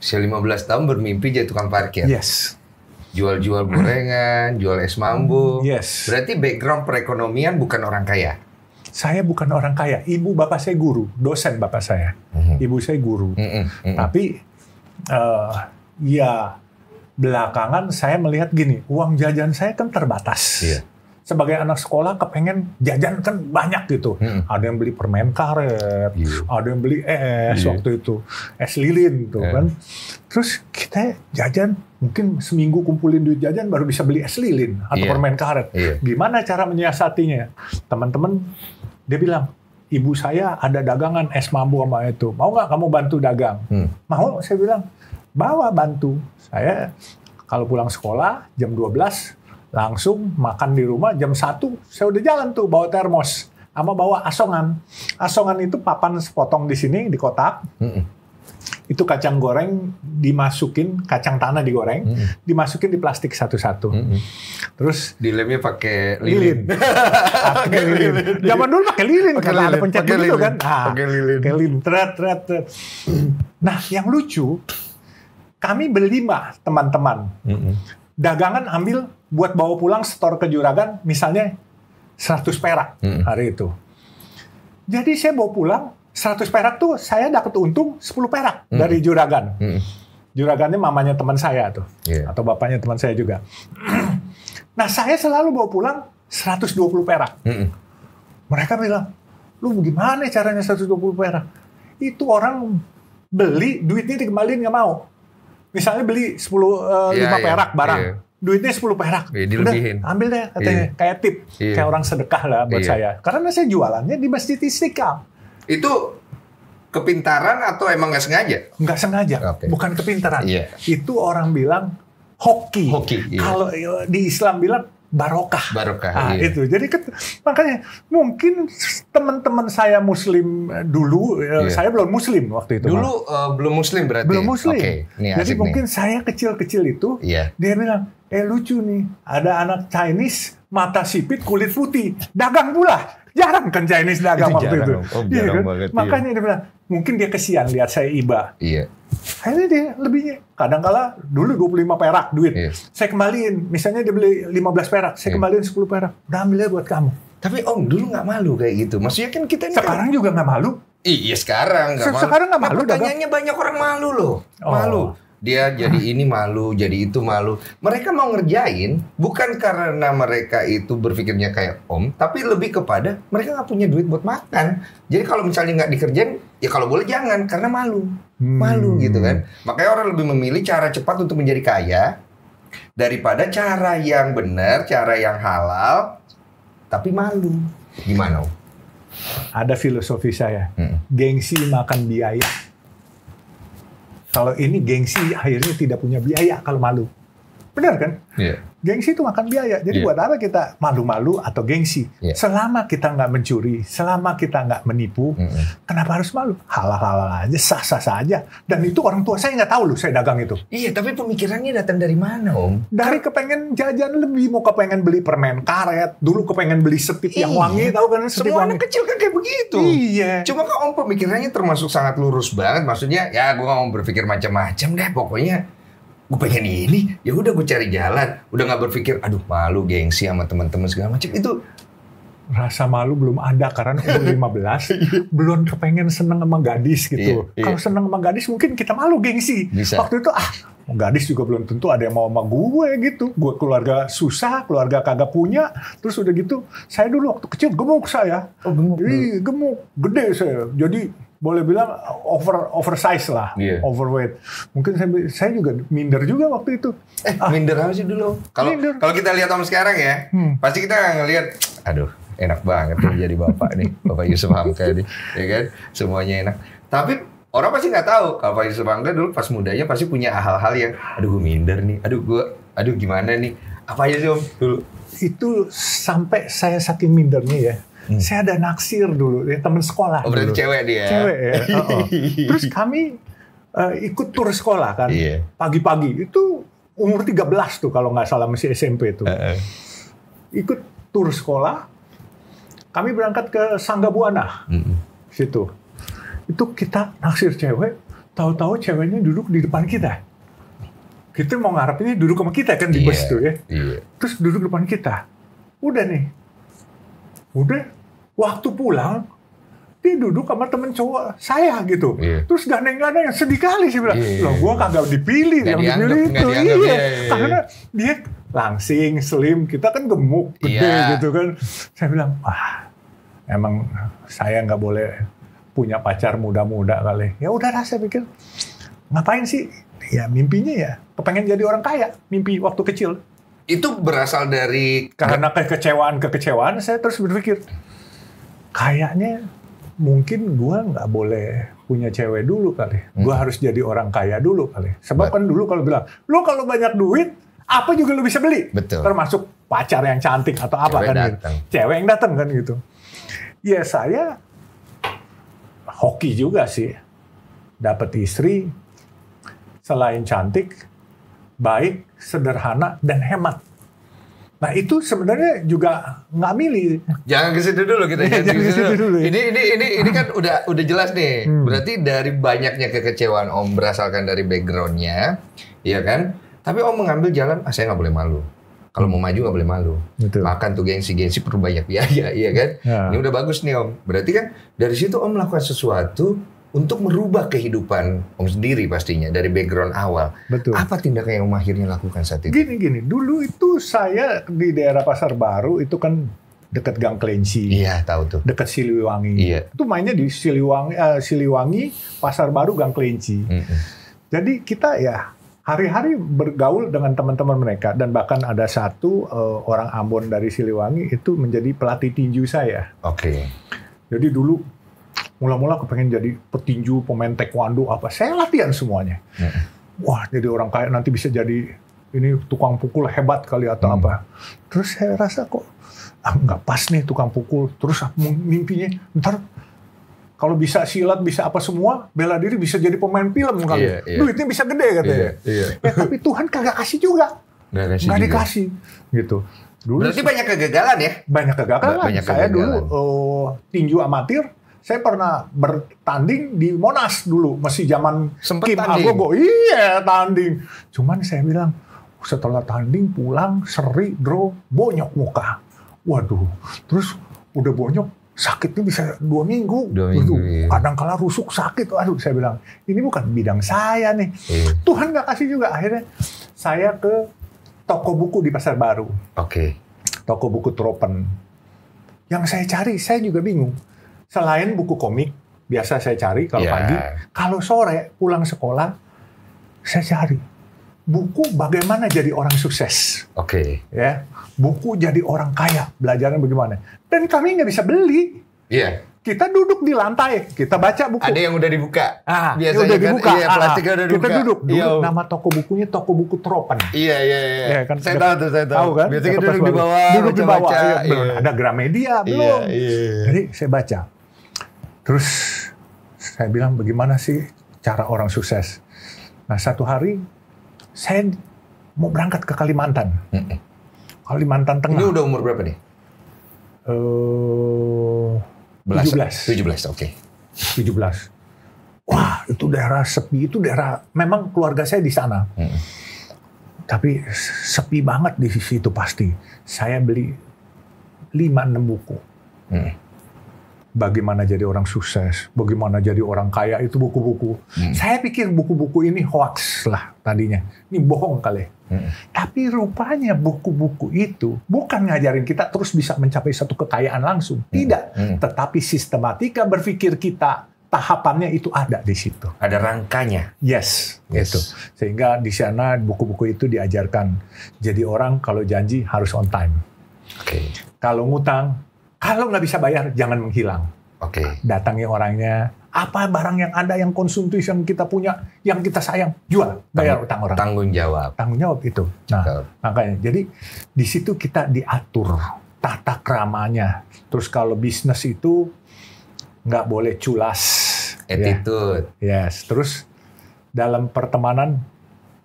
Usia 15 tahun bermimpi jadi tukang parkir. Yes. Jual-jual gorengan, jual es mambo. Yes. Berarti background perekonomian bukan orang kaya. Saya bukan orang kaya. Ibu bapak saya guru, dosen bapak saya. Ibu saya guru. Tapi ya belakangan saya melihat gini, uang jajan saya kan terbatas. Iya. Sebagai anak sekolah kepengen jajan kan banyak gitu. Ada yang beli permen karet, ada yang beli es waktu itu, es lilin tuh kan. Terus kita jajan mungkin seminggu kumpulin duit jajan baru bisa beli es lilin atau permen karet. Gimana cara menyiasatinya? Teman-teman dia bilang, ibu saya ada dagangan es mambo sama itu. Mau nggak kamu bantu dagang? Mau, saya bilang, bawa bantu. Saya kalau pulang sekolah jam 12 langsung makan di rumah jam 1 saya udah jalan tuh bawa termos sama bawa asongan. Asongan itu papan sepotong di sini di kotak. Itu kacang goreng dimasukin, kacang tanah digoreng, dimasukin di plastik satu-satu. Terus dilemnya pakai lilin. Pakai lilin. Zaman dulu pakai lilin karena ada pencet gitu kan. Pakai lilin. Pakai lilin. Tret. Nah, yang lucu kami berlima teman-teman. Dagangan ambil buat bawa pulang setor ke juragan misalnya 100 perak hari itu. Jadi saya bawa pulang 100 perak tuh saya dapat untung 10 perak dari juragan. Juragannya mamanya teman saya tuh. Atau bapaknya teman saya juga. Nah saya selalu bawa pulang 120 perak. Mereka bilang, lu gimana caranya 120 perak? Itu orang beli duitnya dikembaliin nggak mau. Misalnya beli 5 perak barang. Duitnya 10 perak. Udah, ambil deh katanya. Kayak tip. Kayak orang sedekah lah buat saya. Karena saya jualannya di Masjid Istiqlal. Itu kepintaran atau emang nggak sengaja? Nggak sengaja. Bukan kepintaran. Itu orang bilang hoki. Kalau di Islam bilang barokah. Itu. Jadi makanya mungkin teman-teman saya Muslim dulu, saya belum Muslim waktu itu. Dulu belum Muslim berarti? Belum Muslim. Jadi mungkin nih. Saya kecil-kecil itu, dia bilang, lucu nih, ada anak Chinese, mata sipit, kulit putih, dagang pula. Jarang kan Chinese dagang waktu itu. Jarang banget. Makanya dia bilang, mungkin dia kesian lihat saya iba. Akhirnya dia lebihnya. Kadang-kala dulu 25 perak duit. Saya kembaliin. Misalnya dia beli 15 perak. Saya kembaliin 10 perak. Udah ambil aja buat kamu. Tapi Om dulu nggak malu kayak gitu. Maksudnya kan kita ini sekarang juga nggak malu. Iya sekarang nggak malu. Sekarang nggak malu. Pertanyaannya banyak orang malu loh. Malu. Dia jadi ini malu, jadi itu malu. Mereka mau ngerjain bukan karena mereka itu berpikirnya kayak Om, tapi lebih kepada mereka nggak punya duit buat makan. Jadi kalau misalnya nggak dikerjain, ya kalau boleh jangan karena malu, malu gitu kan. Makanya orang lebih memilih cara cepat untuk menjadi kaya daripada cara yang benar, cara yang halal, tapi malu. Gimana Om? Ada filosofi saya, gengsi makan biaya. Kalau ini gengsi akhirnya tidak punya biaya kalau malu. Benar kan? Gengsi itu makan biaya. Jadi buat apa kita malu-malu atau gengsi? Selama kita nggak mencuri, selama kita nggak menipu, kenapa harus malu? Halal-halal aja, sah-sah saja. Dan itu orang tua saya nggak tahu loh saya dagang itu. Iya, tapi pemikirannya datang dari mana Om? Dari kepengen jajan lebih, mau kepengen beli permen karet, dulu kepengen beli setip yang wangi, tahu kan? Semua anak kecil kan kayak begitu. Cuma kan Om pemikirannya termasuk sangat lurus banget. Maksudnya ya gue nggak mau berpikir macam-macam deh. Pokoknya gue pengen ini, ya udah gue cari jalan. Udah nggak berpikir, aduh malu gengsi sama teman-teman segala macam. Itu rasa malu belum ada karena umur 15 belum kepengen seneng sama gadis gitu. Kalau seneng sama gadis mungkin kita malu gengsi. Waktu itu gadis juga belum tentu ada yang mau sama gue gitu. Gue keluarga susah, keluarga kagak punya. Terus udah gitu, saya dulu waktu kecil gemuk saya. Gemuk, gede saya. Jadi boleh bilang oversize lah, overweight. Mungkin saya juga minder juga waktu itu. Minder apa sih dulu? Kalau kita lihat Om sekarang ya, pasti kita ngelihat, aduh enak banget tuh jadi bapak nih, Bapak Yusuf Hamka nih, ya kan? Semuanya enak. Tapi orang pasti nggak tahu kalau Pak Yusuf Hamka dulu pas mudanya pasti punya hal-hal yang, aduh gue minder nih, aduh gimana nih? Apa aja sih Om dulu? Itu sampai saya saking mindernya ya. Saya ada naksir dulu, teman sekolah. Oh berarti dulu. Cewek dia? Cewek ya. Terus kami ikut tur sekolah kan. Pagi-pagi, itu umur 13 tuh kalau nggak salah masih SMP tuh. Ikut tur sekolah, kami berangkat ke Sangga Buana. Situ. Itu kita naksir cewek, Tahu-tahu ceweknya duduk di depan kita. Kita mau ngarepinnya duduk sama kita kan di bus tuh ya. Terus duduk depan kita. Udah nih. Udah. Waktu pulang, dia duduk sama temen cowok saya gitu. Terus gandeng-gandeng sedih kali sih bilang. Loh gue kagak dipilih. Yang dipilih itu. Karena dia langsing, slim. Kita kan gemuk, gede gitu kan. Saya bilang, emang saya nggak boleh punya pacar muda-muda kali. Ya udah saya pikir, ngapain sih? Ya mimpinya ya, kepengen jadi orang kaya. Mimpi waktu kecil. Itu berasal dari... Karena kekecewaan, saya terus berpikir, kayaknya mungkin gue nggak boleh punya cewek dulu kali. Gue harus jadi orang kaya dulu kali. Sebab kan dulu kalau bilang, lu kalau banyak duit, apa juga lu bisa beli. Betul. Termasuk pacar yang cantik atau apa Cewek kan gitu. Cewek yang datang kan gitu. Ya saya hoki juga sih. Dapat istri, selain cantik, baik, sederhana, dan hemat. Nah itu sebenarnya juga nggak milih. Jangan ke situ dulu kita. Jangan ke situ dulu. Ini kan udah jelas nih. Berarti dari banyaknya kekecewaan Om berasalkan dari backgroundnya, ya kan? Tapi Om mengambil jalan, saya nggak boleh malu. Kalau mau maju nggak boleh malu. Betul. Makan tuh gengsi perlu banyak biaya, iya kan? Ya. Ini udah bagus nih Om. Berarti kan dari situ Om melakukan sesuatu untuk merubah kehidupan Om sendiri pastinya dari background awal. Betul. Apa tindakan yang Om akhirnya lakukan saat itu? Gini. Dulu itu saya di daerah Pasar Baru itu kan dekat Gang Kelenci. Iya, tahu tuh. Dekat Siliwangi. Iya. Itu mainnya di Siliwangi, Pasar Baru, Gang Kelenci. Jadi kita ya hari-hari bergaul dengan teman-teman mereka. Dan bahkan ada satu orang Ambon dari Siliwangi itu menjadi pelatih tinju saya. Oke. Jadi dulu mula-mula kepengen jadi petinju, pemain taekwondo apa. Saya latihan semuanya. Wah, jadi orang kaya nanti bisa jadi ini tukang pukul hebat kali atau apa. Terus saya rasa kok nggak pas nih tukang pukul. Terus mimpinya ntar kalau bisa silat, bisa apa semua, bela diri bisa jadi pemain film kali. Duitnya bisa gede katanya. Ya, tapi Tuhan kagak kasih juga. Nggak dikasih. Gitu. Dulu berarti banyak kegagalan ya? Banyak kegagalan. Saya dulu tinju amatir. Saya pernah bertanding di Monas dulu, masih zaman Kim Agogo. Iya, tanding. Cuman saya bilang, setelah tanding pulang, seri, draw, bonyok muka. Waduh, terus udah bonyok, sakitnya bisa 2 minggu. Kadang kala rusuk sakit. Aduh, saya bilang, ini bukan bidang saya nih. Tuhan nggak kasih juga. Akhirnya saya ke toko buku di Pasar Baru. Toko buku Tropen. Yang saya cari, saya juga bingung. Selain buku komik, biasa saya cari kalau pagi. Kalau sore pulang sekolah, saya cari buku bagaimana jadi orang sukses. Ya, buku jadi orang kaya, belajarnya bagaimana. Dan kami nggak bisa beli. Kita duduk di lantai, kita baca buku. Ada yang udah dibuka. Biasanya udah dibuka. Iya, plastiknya udah dibuka. Kita duduk. Nama toko bukunya toko buku Tropen. Iya. Kan, saya tahu kan? Biasanya kita duduk di bawah. Duduk di bawah. Belum ada Gramedia, belum. Jadi saya baca. Terus saya bilang, bagaimana sih cara orang sukses? Nah, satu hari saya mau berangkat ke Kalimantan. Kalimantan Tengah. Ini udah umur berapa nih? 17. Oke. 17. Wah, itu daerah sepi. Itu daerah, memang keluarga saya di sana. Tapi sepi banget di situ pasti. Saya beli 5-6 buku. Bagaimana jadi orang sukses, bagaimana jadi orang kaya, itu buku-buku. Saya pikir buku-buku ini hoax lah tadinya. Ini bohong kali. Tapi rupanya buku-buku itu bukan ngajarin kita terus bisa mencapai satu kekayaan langsung. Tidak. Tetapi sistematika berpikir kita, tahapannya itu ada di situ. Ada rangkanya. Yes. Gitu. Sehingga di sana buku-buku itu diajarkan. Jadi orang kalau janji harus on time. Kalau ngutang, kalau nggak bisa bayar, jangan menghilang. Datangi orangnya. Apa barang yang ada, yang konsumtif yang kita punya, yang kita sayang, jual, bayar utang orang. Tanggung jawab itu. Nah, makanya. Jadi di situ kita diatur tata kramanya. Terus kalau bisnis itu nggak boleh culas. Attitude. Yes. Terus dalam pertemanan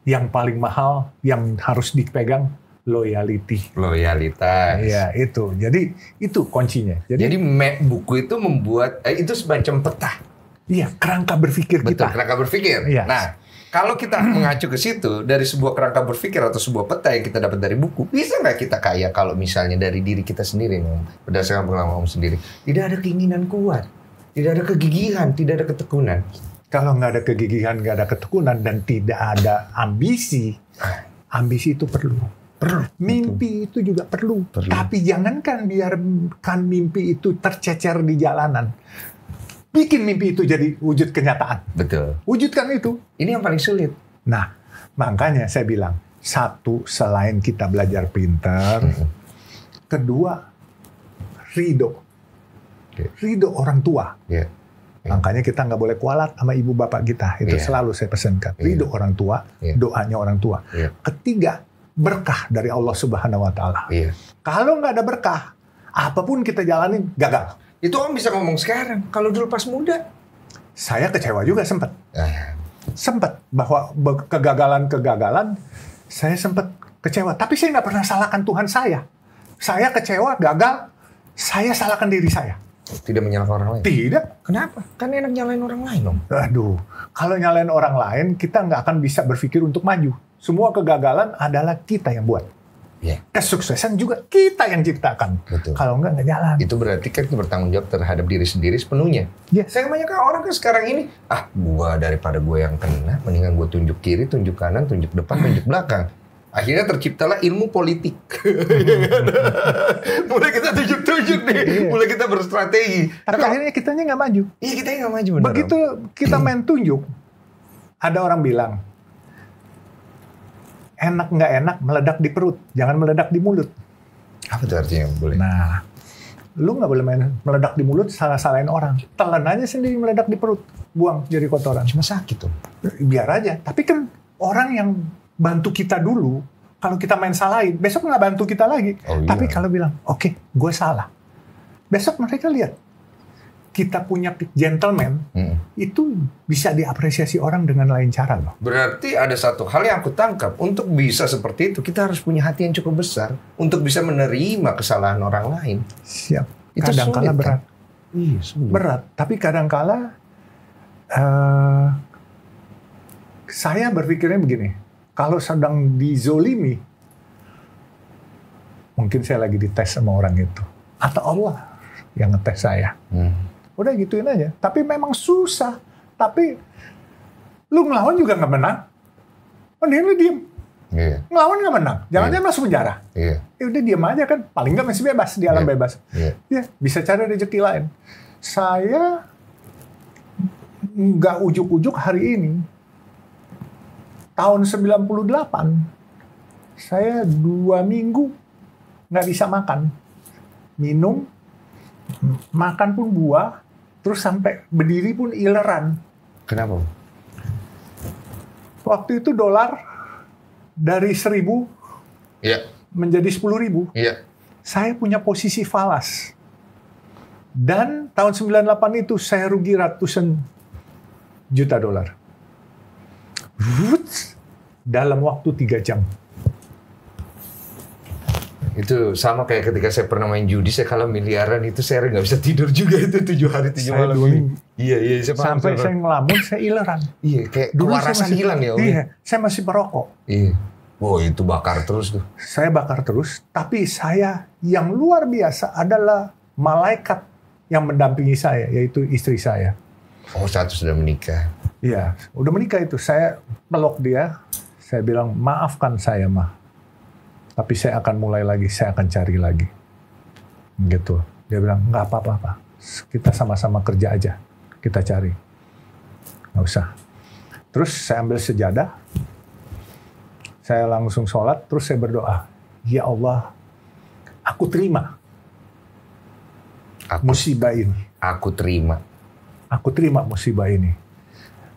yang paling mahal, yang harus dipegang, loyalitas. Iya, itu. Jadi itu kuncinya. Jadi buku itu membuat itu semacam peta. Iya, kerangka berpikir Betul, kita. kerangka berpikir. Iya. Nah, kalau kita mengacu ke situ dari sebuah kerangka berpikir atau sebuah peta yang kita dapat dari buku, bisa nggak kita kaya kalau misalnya dari diri kita sendiri, Om, berdasarkan pengalaman Om sendiri, tidak ada keinginan kuat, tidak ada kegigihan, tidak ada ketekunan. Kalau nggak ada kegigihan, nggak ada ketekunan, dan tidak ada ambisi itu perlu. Mimpi itu juga perlu. Tapi jangankan biarkan mimpi itu tercecer di jalanan. Bikin mimpi itu jadi wujud kenyataan. Betul. Wujudkan itu. Ini yang paling sulit. Nah, makanya saya bilang, satu, selain kita belajar pintar, kedua, ridho. Ridho orang tua. Makanya kita nggak boleh kualat sama ibu bapak kita. Itu selalu saya pesankan. Ridho orang tua, doanya orang tua. Ketiga, berkah dari Allah Subhanahu Wa Taala. Kalau nggak ada berkah, apapun kita jalanin gagal. Itu Om bisa ngomong sekarang. Kalau dulu pas muda, saya kecewa juga sempat. Sempat bahwa kegagalan saya sempat kecewa. Tapi saya nggak pernah salahkan Tuhan saya. Saya kecewa, gagal, saya salahkan diri saya. Tidak menyalahkan orang lain? Tidak. Kenapa? Kan enak nyalain orang lain, Om. Aduh, kalau nyalain orang lain, kita nggak akan bisa berpikir untuk maju. Semua kegagalan adalah kita yang buat. Kesuksesan juga kita yang ciptakan. Betul. Kalau nggak jalan. Itu berarti kan kita bertanggung jawab terhadap diri sendiri sepenuhnya. Saya banyak orang kan sekarang ini, daripada gua yang kena, mendingan gua tunjuk kiri, tunjuk kanan, tunjuk depan, tunjuk belakang. Akhirnya terciptalah ilmu politik. Mulai kita tunjuk-tunjuk nih, mulai kita berstrategi. Tapi akhirnya kitanya nggak maju. Iya, kita nggak maju. Bener, begitu kita main tunjuk, ada orang bilang, enak nggak enak meledak di perut, jangan meledak di mulut. Apa itu artinya? Boleh. Nah, lu nggak boleh main meledak di mulut, salah-salahin orang. Telan aja sendiri meledak di perut, buang jadi kotoran. Cuma sakit tuh. Biar aja. Tapi kan orang yang bantu kita dulu, kalau kita main salahin, besok nggak bantu kita lagi. Tapi kalau bilang, oke, gue salah. Besok mereka lihat, kita punya gentleman, itu bisa diapresiasi orang dengan lain cara loh. Berarti ada satu hal yang aku tangkap, untuk bisa seperti itu, kita harus punya hati yang cukup besar, untuk bisa menerima kesalahan orang lain. Siap. Itu kadang-kala berat. Kan? Iya, sulit. Berat, tapi kadang-kala saya berpikirnya begini, kalau sedang dizolimi, mungkin saya lagi dites sama orang itu. Atau Allah yang ngetes saya. Udah gituin aja. Tapi memang susah. Tapi lu ngelawan juga nggak menang. Mending lu diem. Ngelawan nggak menang. Jangan-jangan masuk penjara. Ya udah diem aja kan. Paling nggak masih bebas. Di alam bebas. Ya, bisa cari rezeki lain. Saya nggak ujuk-ujuk hari ini. Tahun 98, saya 2 minggu nggak bisa makan. Minum, makan pun buah, terus sampai berdiri pun ileran. Kenapa? Waktu itu dolar dari 1.000 menjadi 10.000. Saya punya posisi falas. Dan tahun 98 itu saya rugi ratusan juta dolar. Dalam waktu 3 jam. Itu sama kayak ketika saya pernah main judi, saya kalah miliaran, itu saya nggak bisa tidur juga itu 7 hari 7 malam. Iya. Sampai saya ngelamun, saya ileran. Iya, kayak dulu kewarasan hilang ya. Iya, saya masih perokok. Iya. Wow, itu bakar terus tuh. Saya bakar terus, tapi saya yang luar biasa adalah malaikat yang mendampingi saya, yaitu istri saya. Oh, satu sudah menikah. Iya, udah menikah itu. Saya peluk dia, saya bilang, maafkan saya, Ma. Tapi saya akan mulai lagi, saya akan cari lagi. Gitu. Dia bilang, nggak apa-apa, Pak. Kita sama-sama kerja aja. Kita cari. Nggak usah. Terus saya ambil sejadah. Saya langsung sholat, terus saya berdoa. Ya Allah, aku terima musibah ini. Aku terima. Aku terima musibah ini.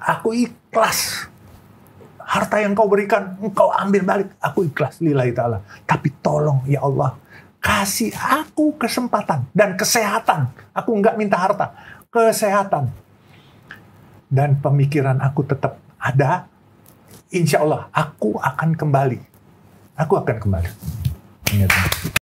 Aku ikhlas. Harta yang kau berikan, engkau ambil balik. Aku ikhlas, lillahi ta'ala. Tapi tolong, ya Allah, kasih aku kesempatan dan kesehatan. Aku nggak minta harta, kesehatan. Dan pemikiran aku tetap ada. Insya Allah, aku akan kembali. Aku akan kembali. Ingat.